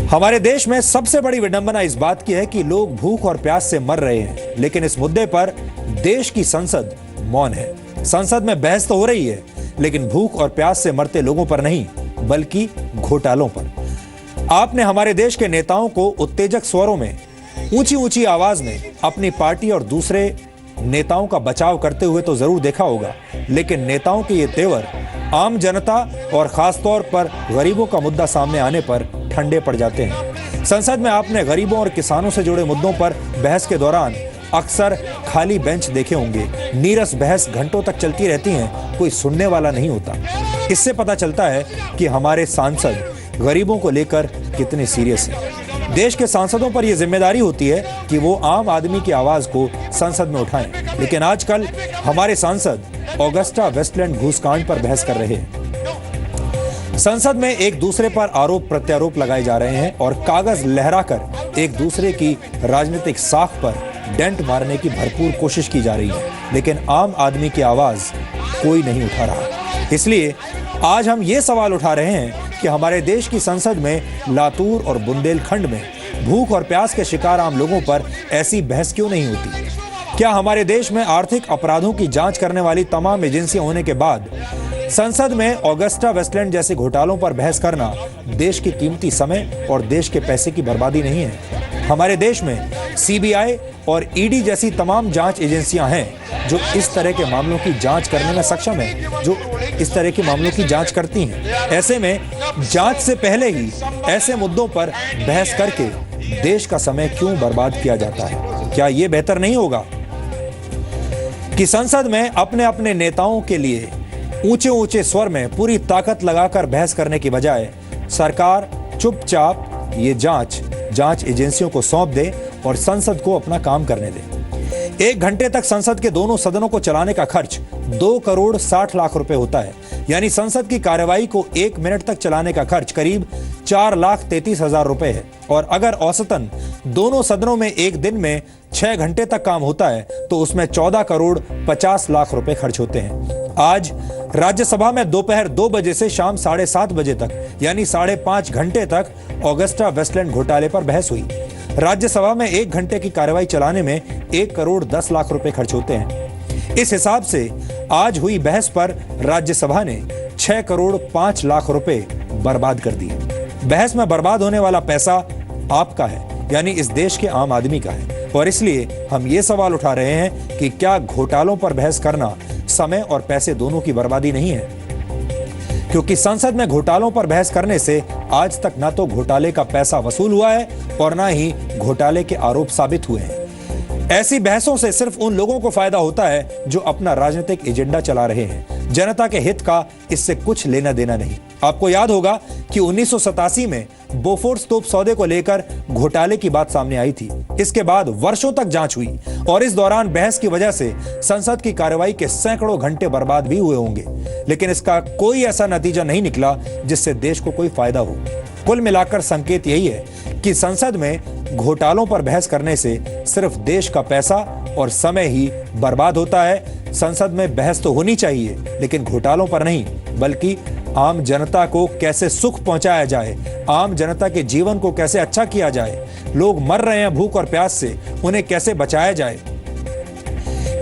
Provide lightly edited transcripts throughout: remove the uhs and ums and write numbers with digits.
हमारे देश में सबसे बड़ी विडंबना इस बात की है कि लोग भूख और प्यास से मर रहे हैं, लेकिन इस मुद्दे पर देश की संसद मौन है। संसद में बहस तो हो रही है, लेकिन भूख और प्यास से मरते लोगों पर नहीं, बल्कि घोटालों पर। आपने हमारे देश के नेताओं को उत्तेजक स्वरों में, ऊंची ऊंची आवाज में अपनी पार्टी और दूसरे नेताओं का बचाव करते हुए तो जरूर देखा होगा, लेकिन नेताओं के ये तेवर आम जनता और खासतौर पर गरीबों का मुद्दा सामने आने पर ठंडे पड़ जाते हैं। संसद में आपने गरीबों और किसानों से जुड़े मुद्दों पर बहस के दौरान अक्सर खाली बेंच देखे होंगे। नीरस बहस घंटों तक चलती रहती हैं, कोई सुनने वाला नहीं होता। इससे पता चलता है कि हमारे सांसद गरीबों को लेकर कितने सीरियस हैं। देश के सांसदों पर यह जिम्मेदारी होती है कि वो आम आदमी की आवाज को संसद में उठाएं, लेकिन आजकल हमारे सांसद ऑगस्टा वेस्टलैंड घूसकांड पर बहस कर रहे हैं। संसद में एक दूसरे पर आरोप प्रत्यारोप लगाए जा रहे हैं और कागज लहराकर एक दूसरे की राजनीतिक साख पर डेंट मारने की भरपूर कोशिश की जा रही है, लेकिन आम आदमी की आवाज कोई नहीं उठा रहा। इसलिए आज हम ये सवाल उठा रहे हैं कि हमारे देश की संसद में लातूर और बुंदेलखंड में भूख और प्यास के शिकार आम लोगों पर ऐसी बहस क्यों नहीं होती? क्या हमारे देश में आर्थिक अपराधों की जांच करने वाली तमाम एजेंसियां होने के बाद संसद में ऑगस्टा वेस्टलैंड जैसे घोटालों पर बहस करना देश की कीमती समय और देश के पैसे की बर्बादी नहीं है? हमारे देश में सीबीआई और ईडी जैसी तमाम जांच एजेंसियां हैं जो इस तरह के मामलों की जांच करने में सक्षम है, जो इस तरह के मामलों की जांच करती हैं। ऐसे में जांच से पहले ही ऐसे मुद्दों पर बहस करके देश का समय क्यों बर्बाद किया जाता है? क्या यह बेहतर नहीं होगा कि संसद में अपने अपने नेताओं के लिए ऊंचे ऊंचे स्वर में पूरी ताकत लगाकर बहस करने की बजाय सरकार चुपचाप ये जांच एजेंसियों को सौंप दे और संसद को अपना काम करने दे। 1 घंटे तक संसद के दोनों सदनों को चलाने का खर्च 2 करोड़ 60 लाख रुपए होता है, यानी संसद की कार्यवाही को 1 मिनट तक चलाने का खर्च करीब 4,33,000 रुपए है। और अगर औसतन दोनों सदनों में एक दिन में 6 घंटे तक काम होता है तो उसमें 14 करोड़ 50 लाख रुपए खर्च होते हैं। आज राज्यसभा में दोपहर 2 बजे से शाम 7:30 बजे तक, यानी 5.5 घंटे तक ऑगस्टा वेस्टलैंड घोटाले पर बहस हुई। राज्यसभा में 1 घंटे की कार्रवाई चलाने में 1 करोड़ 10 लाख रुपए खर्च होते हैं। इस हिसाब से आज हुई बहस पर राज्यसभा ने 6 करोड़ 5 लाख रुपए बर्बाद कर दिए। बहस में बर्बाद होने वाला पैसा आपका है, यानी इस देश के आम आदमी का है। और इसलिए हम ये सवाल उठा रहे हैं कि क्या घोटालों पर बहस करना समय और पैसे दोनों की बर्बादी नहीं है? क्योंकि संसद में घोटालों पर बहस करने से आज तक ना तो घोटाले का पैसा वसूल हुआ है और ना ही घोटाले के आरोप साबित हुए हैं। ऐसी बहसों से सिर्फ उन लोगों को फायदा होता है जो अपना राजनीतिक एजेंडा चला रहे हैं। जनता के हित का इससे कुछ लेना देना नहीं। आपको याद होगा कि 1987 में बोफोर्स तोप सौदे को लेकर घोटाले की बात सामने आई थी। इसके बाद वर्षों तक जांच हुई और इस दौरान बहस की वजह से संसद की कार्रवाई के सैकड़ों घंटे बर्बाद भी हुए होंगे, लेकिन इसका कोई ऐसा नतीजा नहीं निकला जिससे देश को कोई फायदा हो। कुल मिलाकर संकेत यही है कि संसद में घोटालों पर बहस करने से सिर्फ देश का पैसा और समय ही बर्बाद होता है। संसद में बहस तो होनी चाहिए, लेकिन घोटालों पर नहीं, बल्कि आम जनता को कैसे सुख पहुंचाया जाए, आम जनता के जीवन को कैसे अच्छा किया जाए, लोग मर रहे हैं भूख और प्यास से, उन्हें कैसे बचाया जाए,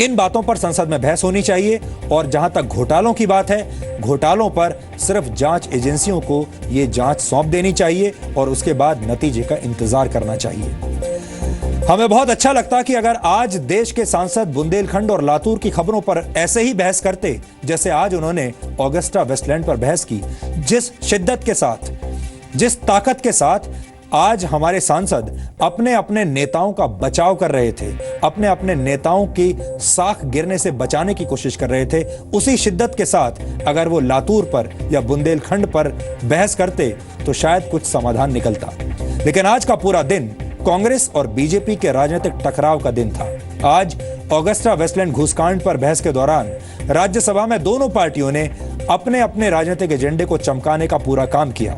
इन बातों पर संसद में बहस होनी चाहिए। और जहां तक घोटालों की बात है, घोटालों पर सिर्फ जांच एजेंसियों को ये जांच सौंप देनी चाहिए और उसके बाद नतीजे का इंतजार करना चाहिए। हमें बहुत अच्छा लगता कि अगर आज देश के सांसद बुंदेलखंड और लातूर की खबरों पर ऐसे ही बहस करते जैसे आज उन्होंने ऑगस्टा वेस्टलैंड पर बहस की। जिस शिद्दत के साथ, जिस ताकत के साथ आज हमारे सांसद अपने अपने नेताओं का बचाव कर रहे थे, अपने अपने नेताओं की साख गिरने से बचाने की कोशिश कर रहे थे, उसी शिद्दत के साथ अगर वो लातूर पर या बुंदेलखंड पर बहस करते तो शायद कुछ समाधान निकलता। लेकिन आज का पूरा दिन कांग्रेस और बीजेपी के राजनीतिक टकराव का दिन था। आज ऑगस्टा वेस्टलैंड घूसकांड पर बहस के दौरान राज्यसभा में दोनों पार्टियों ने अपने अपने राजनीतिक एजेंडे को चमकाने का पूरा काम किया।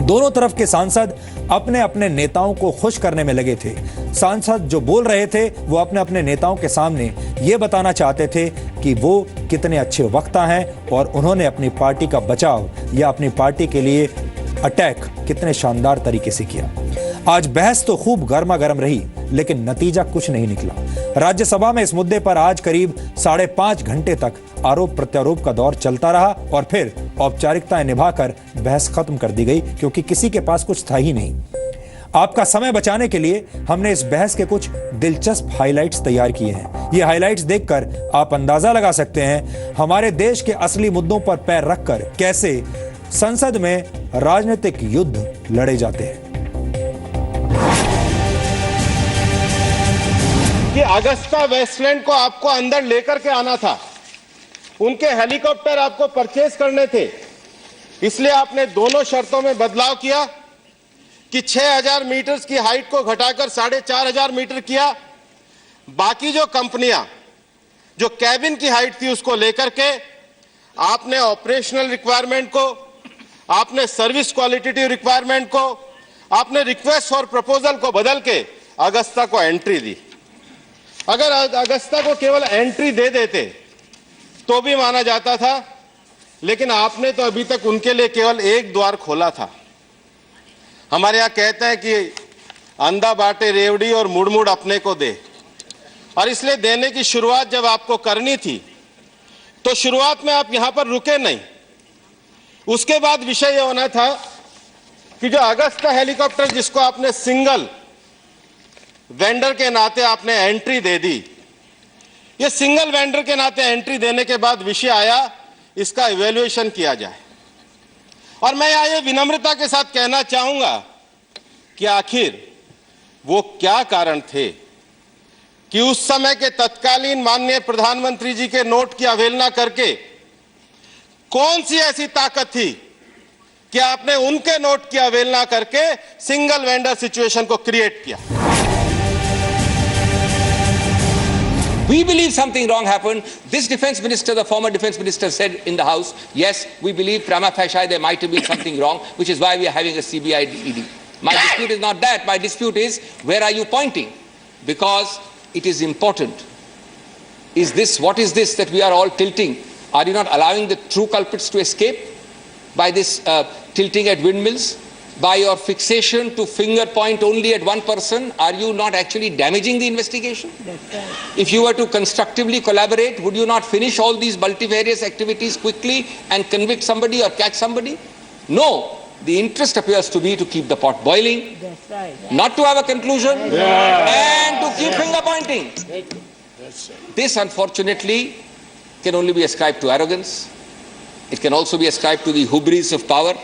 दोनों तरफ के सांसद अपने अपने नेताओं को खुश करने में लगे थे। सांसद जो बोल रहे थे वो अपने अपने नेताओं के सामने ये बताना चाहते थे कि वो कितने अच्छे वक्ता हैं और उन्होंने अपनी पार्टी का बचाव या अपनी पार्टी के लिए अटैक कितने शानदार तरीके से किया। आज बहस तो खूब गर्मा गर्म रही, लेकिन नतीजा कुछ नहीं निकला। राज्यसभा में इस मुद्दे पर आज करीब 5.5 घंटे तक आरोप प्रत्यारोप का दौर चलता रहा और फिर औपचारिकताएं निभाकर बहस खत्म कर दी गई, क्योंकि किसी के पास कुछ था ही नहीं। आपका समय बचाने के लिए हमने इस बहस के कुछ दिलचस्प हाइलाइट्स तैयार किए हैं। ये हाइलाइट्स देखकर आप अंदाजा लगा सकते हैं हमारे देश के असली मुद्दों पर पैर रखकर कैसे संसद में राजनीतिक युद्ध लड़े जाते हैं। कि अगस्ता वेस्टलैंड को आपको अंदर लेकर के आना था, उनके हेलीकॉप्टर आपको परचेज करने थे, इसलिए आपने दोनों शर्तों में बदलाव किया कि 6000 मीटर की हाइट को घटाकर 4500 मीटर किया। बाकी जो कंपनियां जो कैबिन की हाइट थी उसको लेकर के आपने ऑपरेशनल रिक्वायरमेंट को, आपने सर्विस क्वालिटेटिव रिक्वायरमेंट को, आपने रिक्वेस्ट फॉर प्रपोजल को बदल के अगस्ता को एंट्री दी। अगर अगस्ता को केवल एंट्री दे देते तो भी माना जाता था, लेकिन आपने तो अभी तक उनके लिए केवल एक द्वार खोला था। हमारे यहां कहते हैं कि अंधा बाटे रेवड़ी और मुड़ मुड़ अपने को दे, और इसलिए देने की शुरुआत जब आपको करनी थी तो शुरुआत में आप यहां पर रुके नहीं। उसके बाद विषय यह होना था कि जो अगस्ता हेलीकॉप्टर जिसको आपने सिंगल वेंडर के नाते आपने एंट्री दे दी, ये सिंगल वेंडर के नाते एंट्री देने के बाद विषय आया इसका इवैल्यूएशन किया जाए। और मैं यहां ये विनम्रता के साथ कहना चाहूंगा कि आखिर वो क्या कारण थे कि उस समय के तत्कालीन माननीय प्रधानमंत्री जी के नोट की अवहेलना करके कौन सी ऐसी ताकत थी कि आपने उनके नोट की अवहेलना करके सिंगल वेंडर सिचुएशन को क्रिएट किया। We believe something wrong happened. This defense minister, the former defense minister, said in the House, yes, we believe prima facie there might have been something wrong, which is why we are having a CBI ED. My dispute is not that. My dispute is, where are you pointing? Because it is important. Is this, what is this that we are all tilting? Are you not allowing the true culprits to escape by this tilting at windmills? By your fixation to finger point only at one person, are you not actually damaging the investigation? That's right. If you were to constructively collaborate, would you not finish all these multifarious activities quickly and convict somebody or catch somebody? No. The interest appears to be to keep the pot boiling, That's right. not to have a conclusion, and to keep finger pointing. This, unfortunately, can only be ascribed to arrogance. It can also be ascribed to the hubris of power.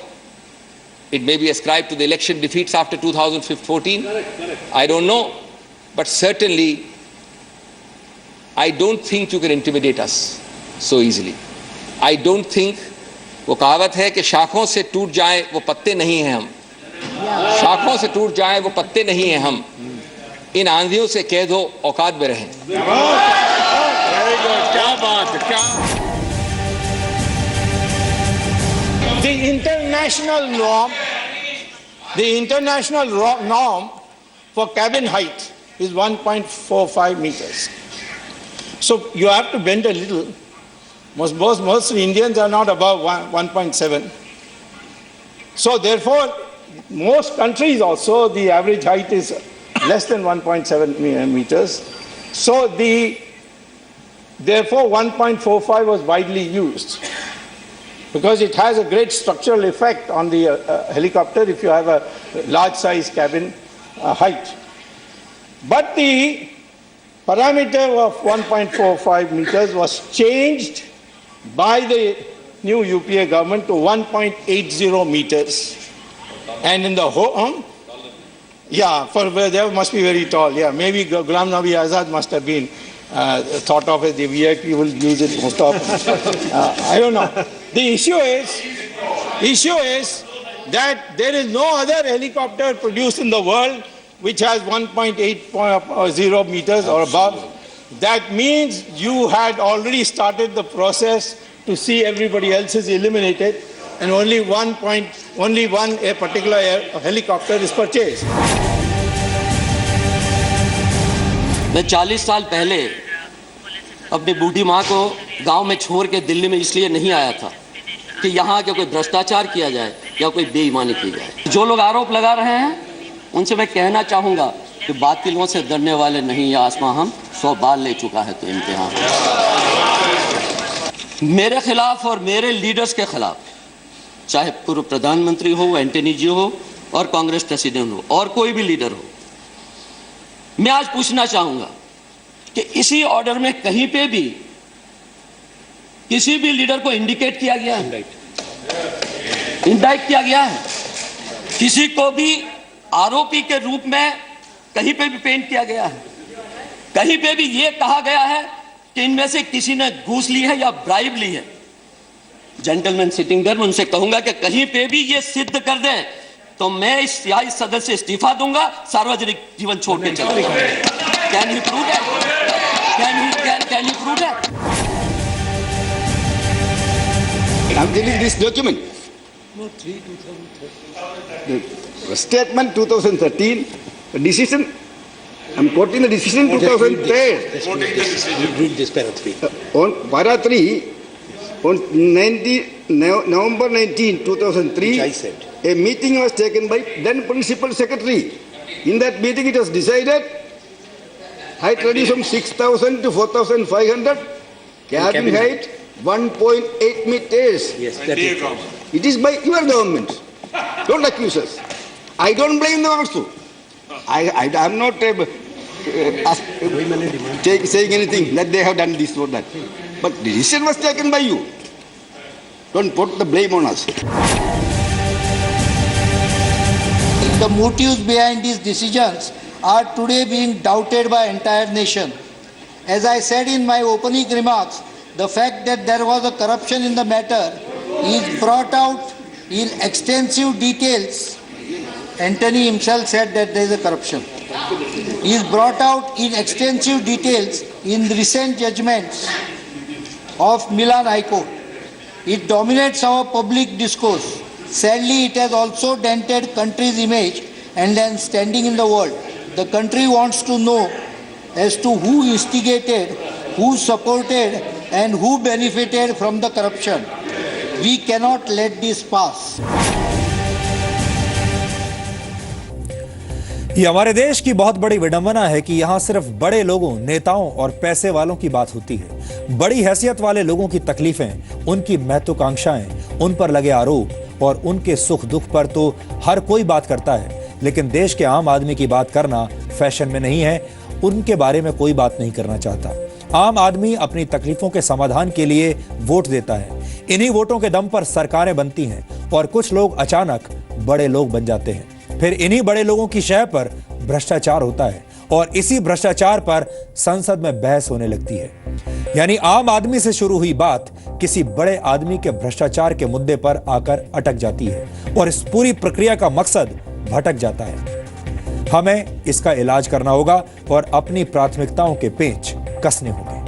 It may be ascribed to the election defeats after 2014. Correct. I don't know. But certainly, I don't think you can intimidate us so easily. I don't think, वो कहावत है कि शाखों से टूट जाए वो पत्ते नहीं हैं हम, शाखों से टूट जाए वो पत्ते नहीं हैं हम, इन आंधियों से कह दो औकात में रहें। क्या बात है, क्या The international norm for cabin height is 1.45 meters. So you have to bend a little. Most Indians are not above 1.7. So therefore, most countries also, the average height is less than 1.7 meters. So therefore 1.45 was widely used, because it has a great structural effect on the helicopter if you have a large size cabin height. But the parameter of 1.45 meters was changed by the new UPA government to 1.80 meters. And in the whole, they must be very tall. Yeah, maybe Ghulam Nabi Azad must have been thought of as the VIP will use it most often. I don't know. The issue is that there is no other helicopter produced in the world which has 1.80 meters or above. That means you had already started the process to see everybody else is eliminated, and only one particular helicopter is purchased. मैं 40 साल पहले अपनी बूढ़ी माँ को गांव में छोड़ के दिल्ली में इसलिए नहीं आया था कि यहाँ के कोई भ्रष्टाचार किया जाए, या कोई बेईमानी की जाए। जो लोग आरोप लगा रहे हैं उनसे मैं कहना चाहूँगा कि बातिलों से डरने वाले नहीं, या आसमां हम 100 बार ले चुका है तो इम्तिहान। मेरे खिलाफ और मेरे लीडर्स के खिलाफ, चाहे पूर्व प्रधानमंत्री हो, एंटनी जी हो और कांग्रेस प्रेसिडेंट हो और कोई भी लीडर हो, मैं आज पूछना चाहूंगा कि इसी ऑर्डर में कहीं पे भी किसी भी लीडर को इंडिकेट किया गया है, इंडाइट किया गया है, किसी को भी आरोपी के रूप में कहीं पे भी पेंट किया गया है, कहीं पे भी ये कहा गया है कि इनमें से किसी ने घूस ली है या ब्राइब ली है। जेंटलमैन सिटिंग देयर, उनसे कहूंगा कि कहीं पे भी ये सिद्ध कर दें तो मैं इस सदन से इस्तीफा दूंगा, सार्वजनिक जीवन छोड़ के चला जाऊंगा। Can you prove that? Can you prove that? I'm giving this document. The statement 2013, the decision, I'm quoting the decision 2010. Read this para 3. On para 3, on November 19, 2003, Which I said. a meeting was taken by then Principal Secretary. In that meeting it was decided height reduced from 6,000 to 4,500, cabin height 1.8 meters. Yes, that is. It is by your government. Don't accuse us. I don't blame them also. I am not saying anything that they have done this or that. But the decision was taken by you. Don't put the blame on us. The motives behind these decisions are today being doubted by entire nation. As I said in my opening remarks, the fact that there was a corruption in the matter is brought out in extensive details. Antony himself said that there is a corruption. He is brought out in extensive details in recent judgments of Milan High Court. It dominates our public discourse. Sadly, it has also dented country's image and then standing in the world. The country wants to know as to who instigated, who supported, and who benefited from the corruption. We cannot let this pass. ये हमारे देश की बहुत बड़ी विडंबना है कि यहाँ सिर्फ बड़े लोगों, नेताओं और पैसे वालों की बात होती है। बड़ी हैसियत वाले लोगों की तकलीफें, उनकी महत्वाकांक्षाएं, उन पर लगे आरोप और उनके सुख दुख पर तो हर कोई बात करता है, लेकिन देश के आम आदमी की बात करना फैशन में नहीं है। उनके बारे में कोई बात नहीं करना चाहता। आम आदमी अपनी तकलीफों के समाधान के लिए वोट देता है। इन्हीं वोटों के दम पर सरकारें बनती हैं और कुछ लोग अचानक बड़े लोग बन जाते हैं। फिर इन्हीं बड़े लोगों की शय पर भ्रष्टाचार होता है और इसी भ्रष्टाचार पर संसद में बहस होने लगती है। यानी आम आदमी से शुरू हुई बात किसी बड़े आदमी के भ्रष्टाचार के मुद्दे पर आकर अटक जाती है और इस पूरी प्रक्रिया का मकसद भटक जाता है। हमें इसका इलाज करना होगा और अपनी प्राथमिकताओं के पेंच कसने होंगे।